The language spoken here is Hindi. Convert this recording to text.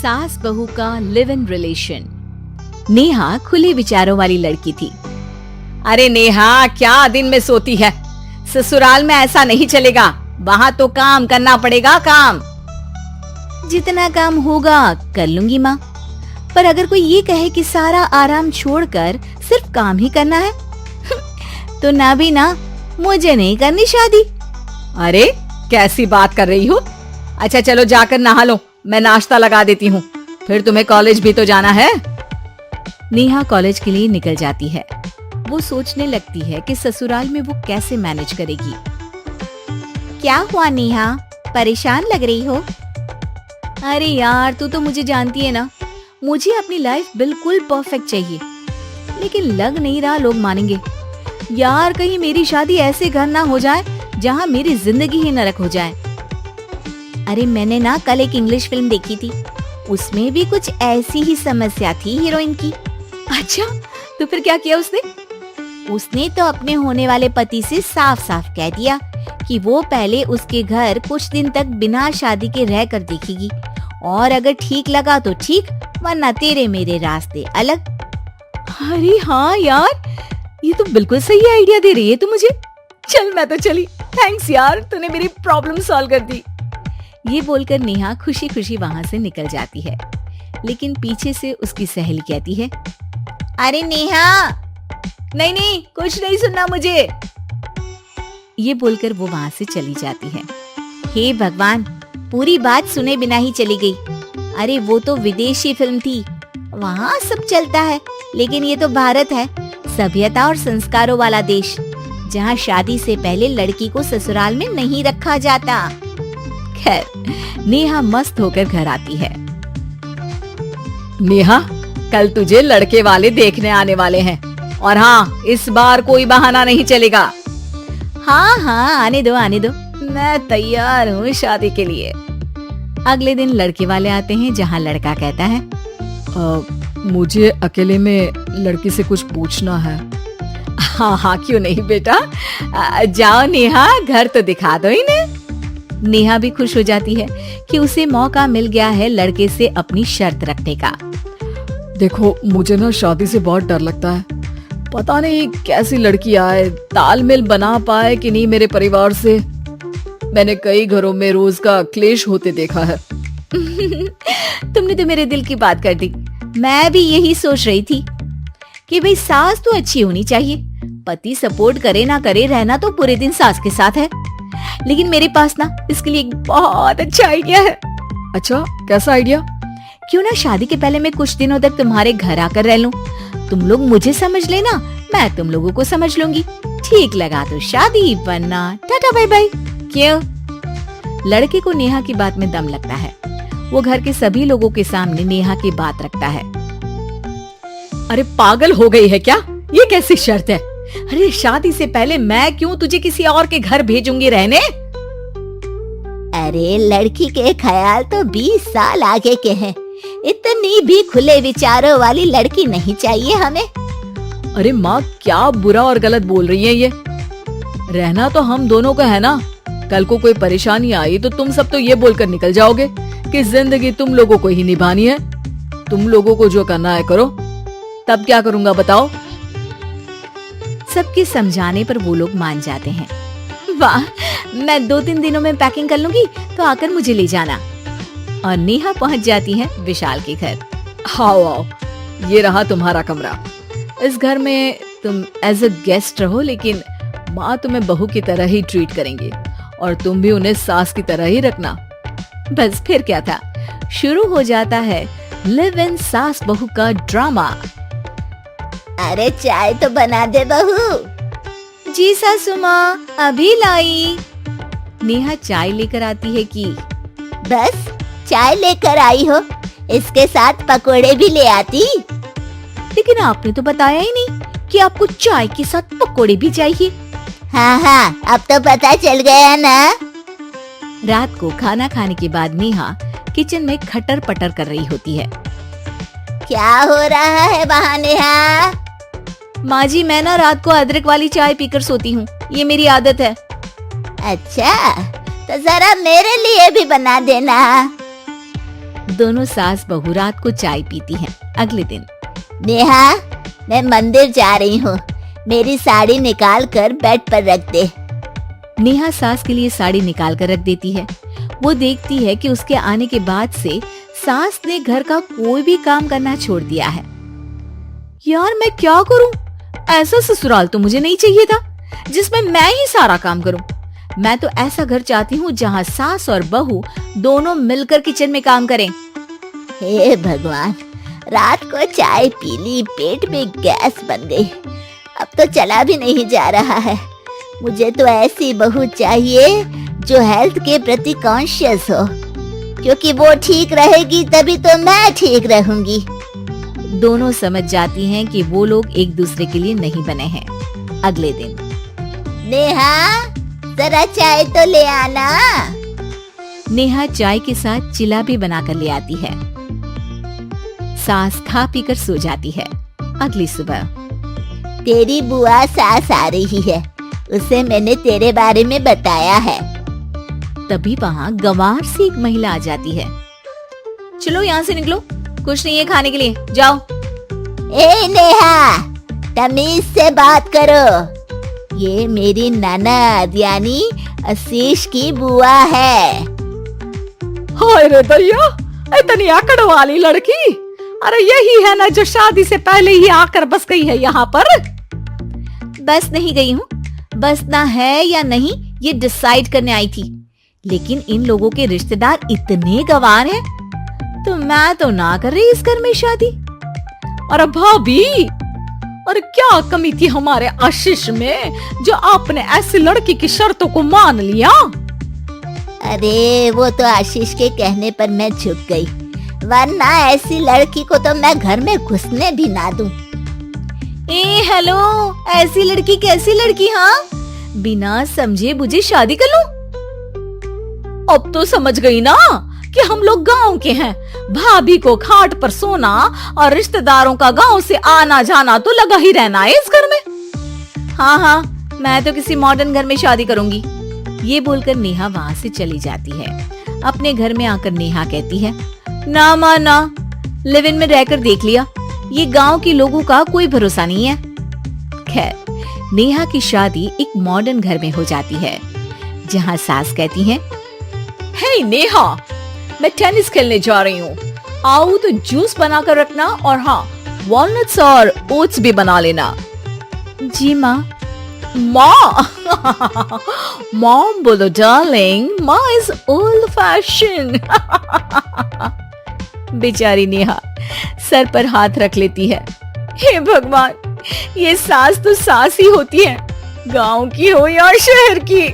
सास बहू का लिव इन रिलेशन। नेहा खुले विचारों वाली लड़की थी। अरे नेहा, क्या दिन में सोती है? ससुराल में ऐसा नहीं चलेगा, वहाँ तो काम करना पड़ेगा। काम जितना काम होगा कर लूंगी माँ, पर अगर कोई ये कहे कि सारा आराम छोड़कर सिर्फ काम ही करना है तो ना भी ना, मुझे नहीं करनी शादी। अरे कैसी बात कर रही हो? अच्छा चलो जाकर नहा लो, मैं नाश्ता लगा देती हूँ, फिर तुम्हें कॉलेज भी तो जाना है। नेहा कॉलेज के लिए निकल जाती है। वो सोचने लगती है कि ससुराल में वो कैसे मैनेज करेगी। क्या हुआ नेहा, परेशान लग रही हो? अरे यार, तू तो मुझे जानती है ना, मुझे अपनी लाइफ बिल्कुल परफेक्ट चाहिए, लेकिन लग नहीं रहा लोग मानेंगे। यार कहीं मेरी शादी ऐसे घर ना हो जाए जहाँ मेरी जिंदगी ही नरक हो जाए। अरे मैंने ना कल एक इंग्लिश फिल्म देखी थी, उसमें भी कुछ ऐसी ही समस्या थी हीरोइन की। अच्छा, तो फिर क्या किया उसने? उसने तो अपने होने वाले पति से साफ साफ कह दिया कि वो पहले उसके घर कुछ दिन तक बिना शादी के रह कर देखेगी, और अगर ठीक लगा तो ठीक, वरना तेरे मेरे रास्ते अलग। अरे हाँ यार, ये तो बिल्कुल सही आइडिया दे रही है तू मुझे। चल मैं तो चली, थैंक्स यार, तूने मेरी प्रॉब्लम सॉल्व कर दी। ये बोलकर नेहा खुशी खुशी वहाँ से निकल जाती है, लेकिन पीछे से उसकी सहेली कहती है, अरे नेहा, नहीं नहीं, कुछ नहीं सुनना मुझे। ये बोलकर वो वहाँ से चली जाती है। हे भगवान, पूरी बात सुने बिना ही चली गई। अरे वो तो विदेशी फिल्म थी, वहाँ सब चलता है, लेकिन ये तो भारत है, सभ्यता और संस्कारों वाला देश, जहाँ शादी से पहले लड़की को ससुराल में नहीं रखा जाता। खैर, नेहा मस्त होकर घर आती है। नेहा, कल तुझे लड़के वाले देखने आने वाले हैं, और हाँ, इस बार कोई बहाना नहीं चलेगा। हाँ हाँ, आने दो आने दो, मैं तैयार हूँ शादी के लिए। अगले दिन लड़के वाले आते हैं, जहाँ लड़का कहता है, मुझे अकेले में लड़की से कुछ पूछना है। हाँ हाँ, क्यों नहीं बेटा, जाओ नेहा, घर तो दिखा दो इन्हें। नेहा भी खुश हो जाती है कि उसे मौका मिल गया है लड़के से अपनी शर्त रखने का। देखो, मुझे ना शादी से बहुत डर लगता है, पता नहीं कैसी लड़की आए, तालमेल बना पाए कि नहीं मेरे परिवार से। मैंने कई घरों में रोज का क्लेश होते देखा है। तुमने तो मेरे दिल की बात कर दी। मैं भी यही सोच रही थी कि भाई सास तो अच्छी होनी चाहिए, पति सपोर्ट करे ना करे, रहना तो पूरे दिन सास के साथ है। लेकिन मेरे पास ना इसके लिए एक बहुत अच्छा आइडिया है। अच्छा, कैसा आइडिया? क्यों ना शादी के पहले मैं कुछ दिनों तक तुम्हारे घर आकर रह लूं, तुम लोग मुझे समझ लेना, मैं तुम लोगों को समझ लूंगी। ठीक लगा तो शादी, वरना टाटा बाय बाय। क्यों? लड़के को नेहा की बात में दम लगता है। वो घर के सभी लोगों के सामने नेहा की बात रखता है। अरे पागल हो गई है क्या? ये कैसी शर्त है? अरे शादी से पहले मैं क्यों तुझे किसी और के घर भेजूंगी रहने? अरे लड़की के ख्याल तो 20 साल आगे के हैं, इतनी भी खुले विचारों वाली लड़की नहीं चाहिए हमें। अरे माँ, क्या बुरा और गलत बोल रही है ये? रहना तो हम दोनों का है ना, कल को कोई परेशानी आई तो तुम सब तो ये बोलकर निकल जाओगे कि जिंदगी तुम लोगों को ही निभानी है, तुम लोगों को जो करना है करो। तब क्या करूंगा बताओ? सबके समझाने पर वो लोग मान जाते हैं। वाह, मैं 2-3 दिनों में पैकिंग कर लूंगी, तो आकर मुझे ले जाना। और नेहा पहुंच जाती है विशाल के घर। आओ आओ, ये रहा तुम्हारा कमरा। इस घर में तुम एज अ गेस्ट रहो, लेकिन माँ तुम्हें बहू की तरह ही ट्रीट करेंगे, और तुम भी उन्हें सास की तरह ही रखना। बस फिर क्या था, शुरू हो जाता है लिव इन सास बहू का ड्रामा। अरे चाय तो बना दे बहू। जी सासू माँ, अभी लाई। नेहा चाय लेकर आती है कि बस चाय लेकर आई हो, इसके साथ पकोड़े भी ले आती। लेकिन आपने तो बताया ही नहीं कि आपको चाय के साथ पकोड़े भी चाहिए। हाँ हाँ, अब तो पता चल गया ना। रात को खाना खाने के बाद नेहा किचन में खटर पटर कर रही होती है। क्या हो रहा है वहाँ नेहा? माँ जी, मैं ना रात को अदरक वाली चाय पीकर सोती हूँ, ये मेरी आदत है। अच्छा, तो जरा मेरे लिए भी बना देना। दोनों सास बहू रात को चाय पीती हैं। अगले दिन नेहा, मैं मंदिर जा रही हूँ, मेरी साड़ी निकाल कर बेड पर रख दे। नेहा सास के लिए साड़ी निकाल कर रख देती है। वो देखती है कि उसके आने के बाद से सास ने घर का कोई भी काम करना छोड़ दिया है। यार मैं क्या करूं? ऐसा ससुराल तो मुझे नहीं चाहिए था जिसमें मैं ही सारा काम करूं। मैं तो ऐसा घर चाहती हूँ जहाँ सास और बहू दोनों मिलकर किचन में काम करें। हे भगवान, रात को चाय पी ली, पेट में गैस बन गई, अब तो चला भी नहीं जा रहा है। मुझे तो ऐसी बहू चाहिए जो हेल्थ के प्रति कॉन्शियस हो, क्योंकि वो ठीक रहेगी तभी तो मैं ठीक रहूंगी। दोनों समझ जाती हैं कि वो लोग एक दूसरे के लिए नहीं बने हैं। अगले दिन नेहा, जरा चाय तो ले आना। नेहा चाय के साथ चिला भी बनाकर ले आती है। सास खा पीकर सो जाती है। अगली सुबह तेरी बुआ सास आ रही है, उसे मैंने तेरे बारे में बताया है। तभी वहाँ गंवार से एक महिला आ जाती है। चलो यहाँ से निकलो, कुछ नहीं है खाने के लिए, जाओ। ए नेहा, तमीज से बात करो, ये मेरी ननद यानी आशीष की बुआ है। हाय रे दैया, इतनी आकड़ वाली लड़की, अरे यही है ना जो शादी से पहले ही आकर बस गई है यहाँ पर। बस नहीं गई हूँ, बसना है या नहीं ये डिसाइड करने आई थी, लेकिन इन लोगों के रिश्तेदार इतने गंवार हैं, तो मैं तो ना कर रही इस घर में शादी। अरे भाभी, और क्या कमी थी हमारे आशीष में जो आपने ऐसी लड़की की शर्तों को मान लिया? अरे वो तो आशीष के कहने पर मैं झुक गई, वरना ऐसी लड़की को तो मैं घर में घुसने भी ना दूं। ए हेलो, ऐसी लड़की कैसी लड़की? हाँ, बिना समझे बुझे शादी कर लूं? अब तो समझ गई ना कि हम लोग गांव के हैं। भाभी को खाट पर सोना और रिश्तेदारों का गांव से आना जाना तो लगा ही रहना है इस घर में। हाँ हाँ, मैं तो किसी मॉडर्न घर में शादी करूंगी। ये बोलकर नेहा वहाँ से चली जाती है। अपने घर में आकर नेहा कहती है, ना माँ ना, लिव इन में रहकर देख लिया, ये गांव के लोगों का कोई भरोसा नहीं है। खैर, नेहा की शादी एक मॉडर्न घर में हो जाती है, जहाँ सास कहती है, हे नेहा, मैं टेनिस खेलने जा रही हूँ, आओ तो जूस बना कर रखना, और हाँ, वॉलनट्स और ओट्स भी बना लेना। जी माँ। माँ मॉम बोलो डार्लिंग, माँ इज ओल्ड फैशन। बेचारी नेहा सर पर हाथ रख लेती है। हे भगवान, ये सास तो सास ही होती है, गांव की हो या शहर की।